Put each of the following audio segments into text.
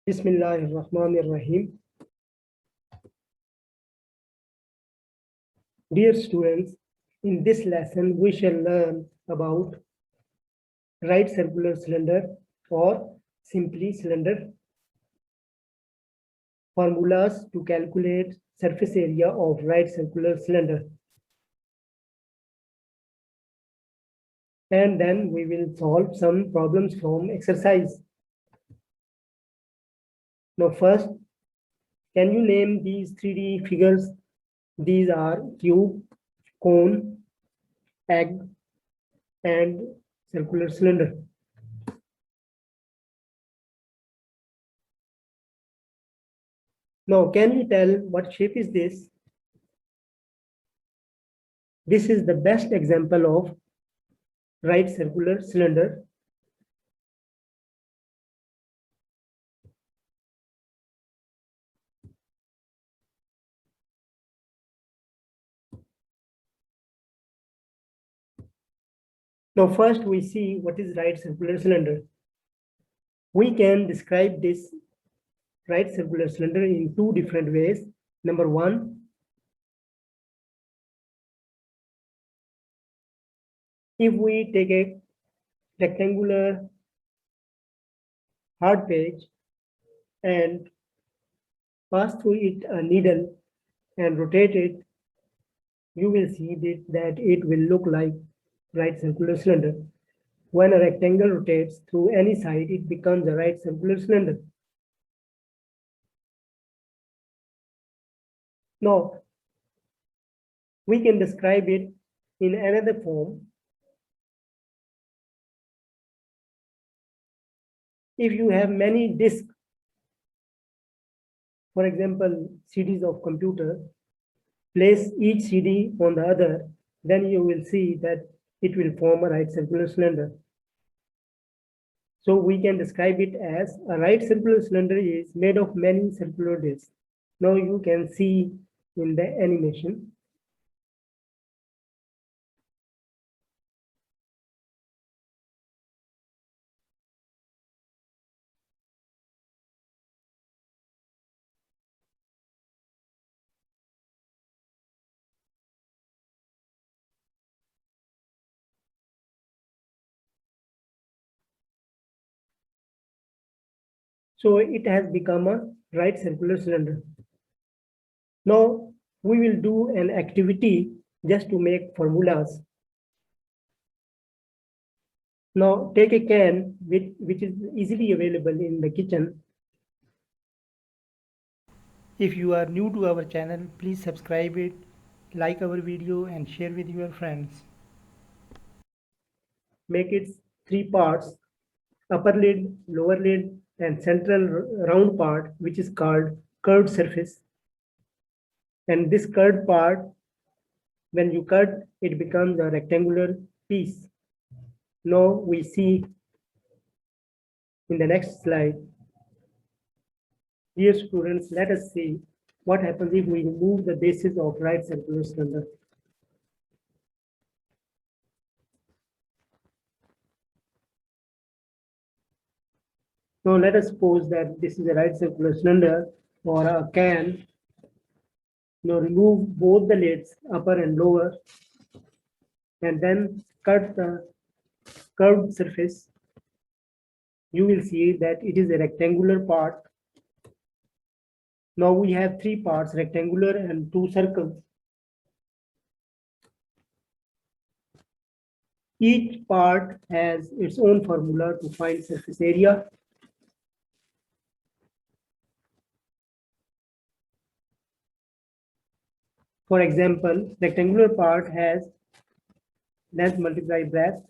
Bismillahirrahmanirrahim. Dear students, in this lesson we shall learn about right circular cylinder or simply cylinder, formulas to calculate surface area of right circular cylinder. And then we will solve some problems from exercise. Now first, can you name these 3D figures? These are cube, cone, egg, and circular cylinder. Now, can you tell what shape is this? This is the best example of right circular cylinder. Now, first we see what is right circular cylinder. We can describe this right circular cylinder in two different ways. Number one, if we take a rectangular hard page and pass through it a needle and rotate it, you will see that it will look like right circular cylinder. When a rectangle rotates through any side, it becomes a right circular cylinder. Now, we can describe it in another form. If you have many disks, for example, CDs of computer, place each CD on the other, then you will see that it will form a right circular cylinder. So we can describe it as a right circular cylinder is made of many circular disks. Now you can see in the animation. So it has become a right circular cylinder. Now we will do an activity just to make formulas. Now take a can which is easily available in the kitchen. If you are new to our channel, please subscribe it, like our video and share with your friends. Make it three parts: upper lid, lower lid, and central round part, which is called curved surface. And this curved part, when you cut, it becomes a rectangular piece. Now we see in the next slide. Dear students, let us see what happens if we remove the bases of right circular cylinder. Now let us suppose that this is a right circular cylinder or a can. Now remove both the lids, upper and lower, and then cut the curved surface. You will see that it is a rectangular part. Now we have three parts, rectangular and two circles. Each part has its own formula to find surface area. For example, rectangular part has length multiplied breadth.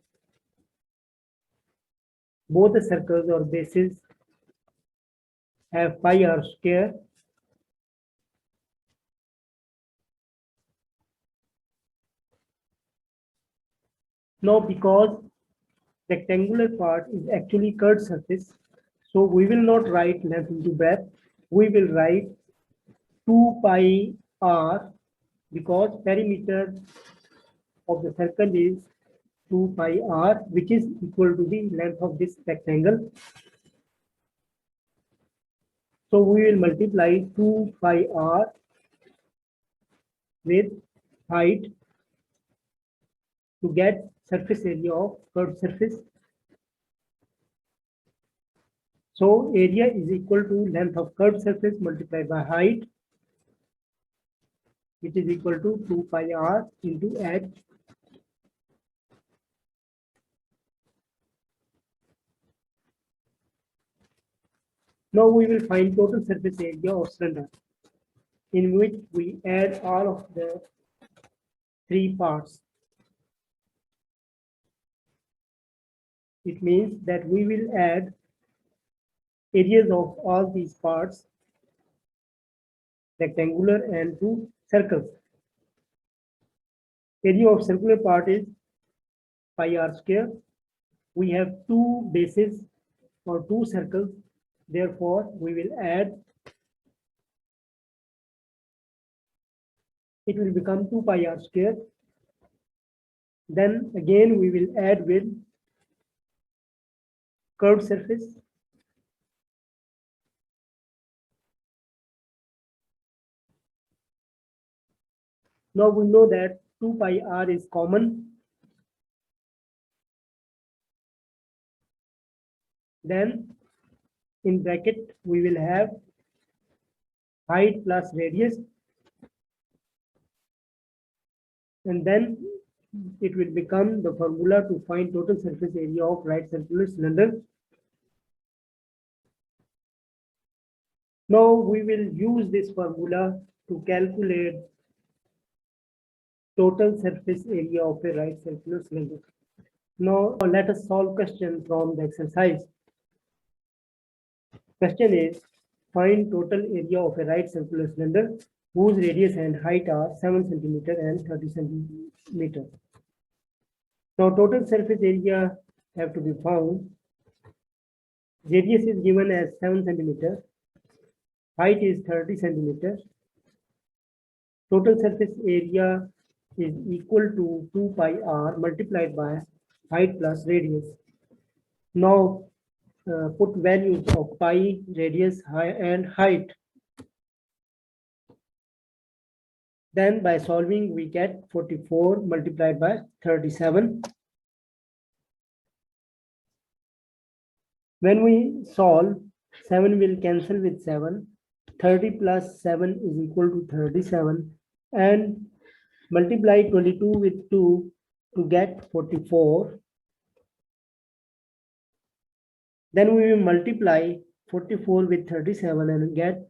Both the circles or bases have pi r square. Now, because rectangular part is actually curved surface, so we will not write length into breadth. We will write 2 pi r, because perimeter of the circle is 2 pi r, which is equal to the length of this rectangle. So we will multiply 2 pi r with height to get surface area of curved surface. So area is equal to length of curved surface multiplied by height, which is equal to 2 pi r into h. Now we will find total surface area of cylinder, in which we add all of the three parts. It means that we will add areas of all these parts, rectangular and two circles. Area of circular part is pi r square. We have two bases or two circles, therefore we will add, it will become 2 pi r square. Then again we will add with curved surface. Now we know that 2 pi r is common. Then in bracket we will have height plus radius, and then it will become the formula to find total surface area of right circular cylinder. Now we will use this formula to calculate total surface area of a right circular cylinder. Now let us solve question from the exercise. Question is, find total area of a right circular cylinder whose radius and height are 7 cm and 30 cm. Now total surface area have to be found. Radius is given as 7 cm. Height is 30 cm. Total surface area is equal to 2 pi r multiplied by height plus radius. Now put values of pi, radius, and height. Then by solving we get 44 multiplied by 37. When we solve, 7 will cancel with 7. 30 plus 7 is equal to 37, and multiply 22 with 2 to get 44. Then we will multiply 44 with 37 and get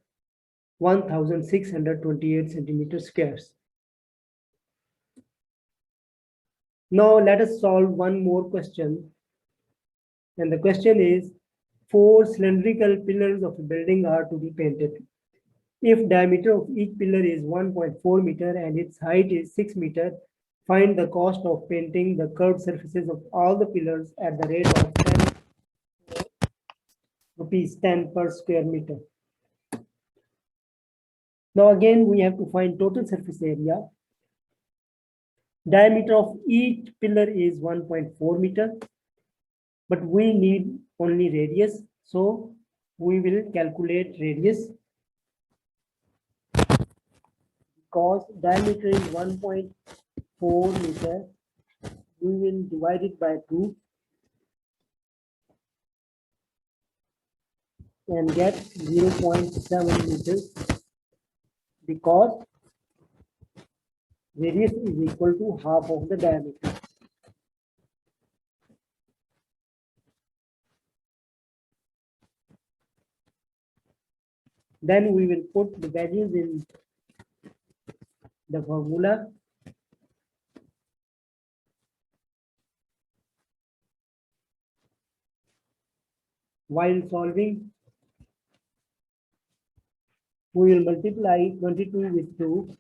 1628 centimeters squares. Now let us solve one more question. And the question is, 4 cylindrical pillars of a building are to be painted. If diameter of each pillar is 1.4 meter and its height is 6 meter, find the cost of painting the curved surfaces of all the pillars at the rate of 10 rupees 10 per square meter. Now again we have to find total surface area. Diameter of each pillar is 1.4 meter, but we need only radius, so we will calculate radius. Because diameter is 1.4 meter, we will divide it by 2 and get 0.7 meters, because radius is equal to half of the diameter. Then we will put the values in the formula. While solving, we will multiply 22 with 2.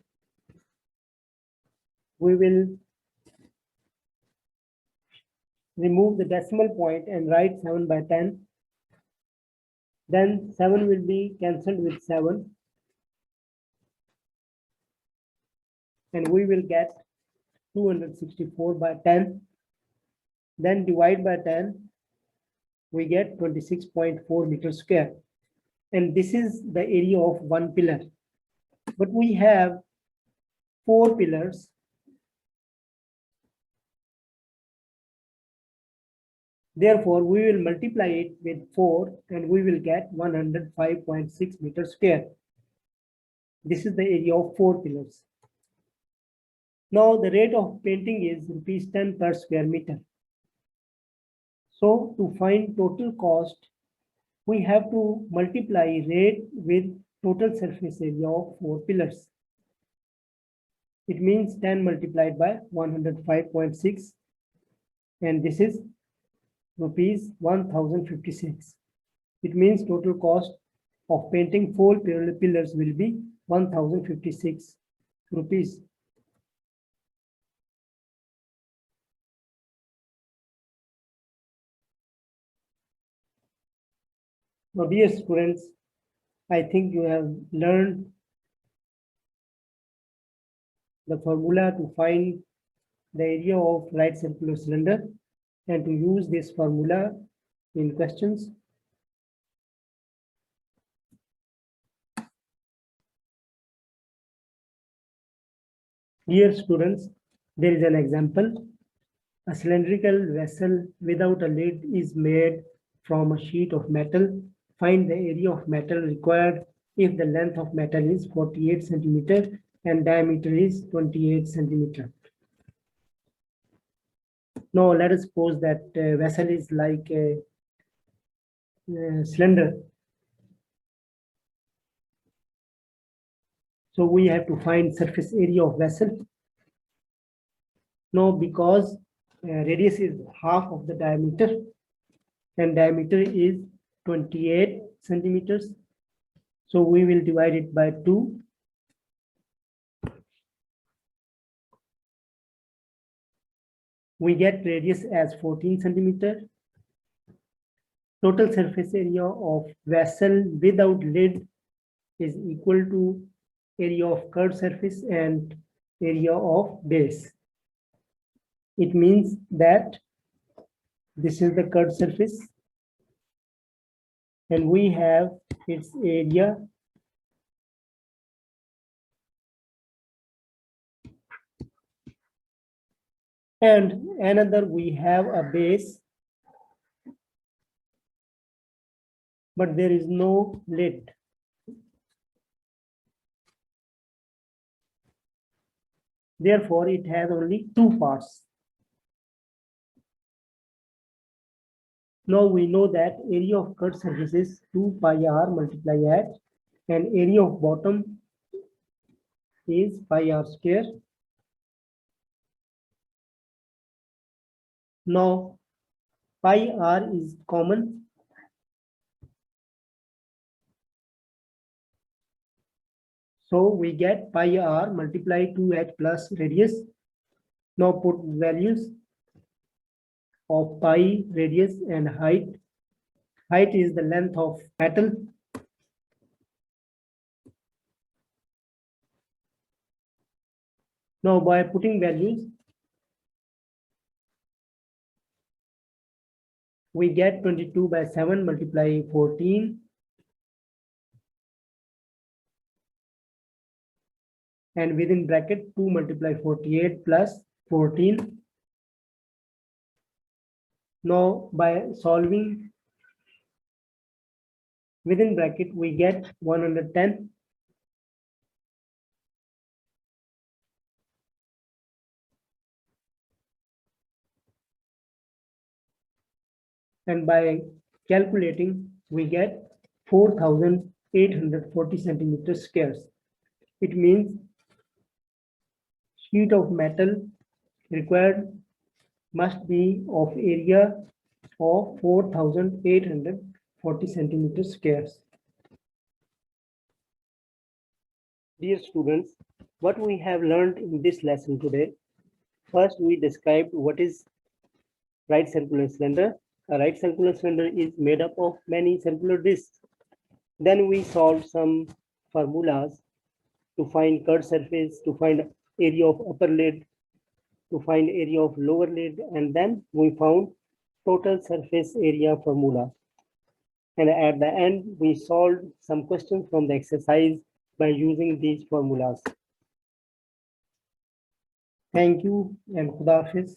We will remove the decimal point and write 7 by 10. Then 7 will be cancelled with 7. And we will get 264 by 10. Then divide by 10. We get 26.4 meters square. and this is the area of one pillar. But we have 4 pillars. Therefore, we will multiply it with 4 and we will get 105.6 meters square. This is the area of 4 pillars. Now the rate of painting is rupees 10 per square meter. So to find total cost, we have to multiply rate with total surface area of 4 pillars. It means 10 multiplied by 105.6, and this is rupees 1056. It means total cost of painting 4 pillars will be 1056 rupees. Now, dear students, I think you have learned the formula to find the area of right circular cylinder and to use this formula in questions. Dear students, there is an example. A cylindrical vessel without a lid is made from a sheet of metal. Find the area of metal required if the length of metal is 48 centimeter and diameter is 28 centimeter. Now let us suppose that vessel is like a cylinder. So we have to find surface area of vessel. Now because radius is half of the diameter and diameter is 28 centimeters. So we will divide it by 2. We get radius as 14 centimeter. Total surface area of vessel without lid is equal to area of curved surface and area of base. It means that this is the curved surface and we have its area and another we have a base, but there is no lid. Therefore, it has only 2 parts. Now we know that area of curved surface is 2 pi r multiply h, and area of bottom is pi r square. Now pi r is common. So we get pi r multiply 2h plus radius. Now put values of pi, radius and height. Height is the length of metal. Now by putting values, we get 22 by 7 multiply 14. And within bracket 2 multiply 48 plus 14. Now by solving within bracket we get 110. And by calculating we get 4,840 centimeters squares. It means sheet of metal required must be of area of 4,840 centimeters squares. Dear students, what we have learned in this lesson today, first we described what is right circular cylinder. A right circular cylinder is made up of many circular discs. Then we solved some formulas to find curved surface, to find area of upper lid, to find area of lower lid, and then we found total surface area formula. And at the end, we solved some questions from the exercise by using these formulas. Thank you and Khuda Hafiz.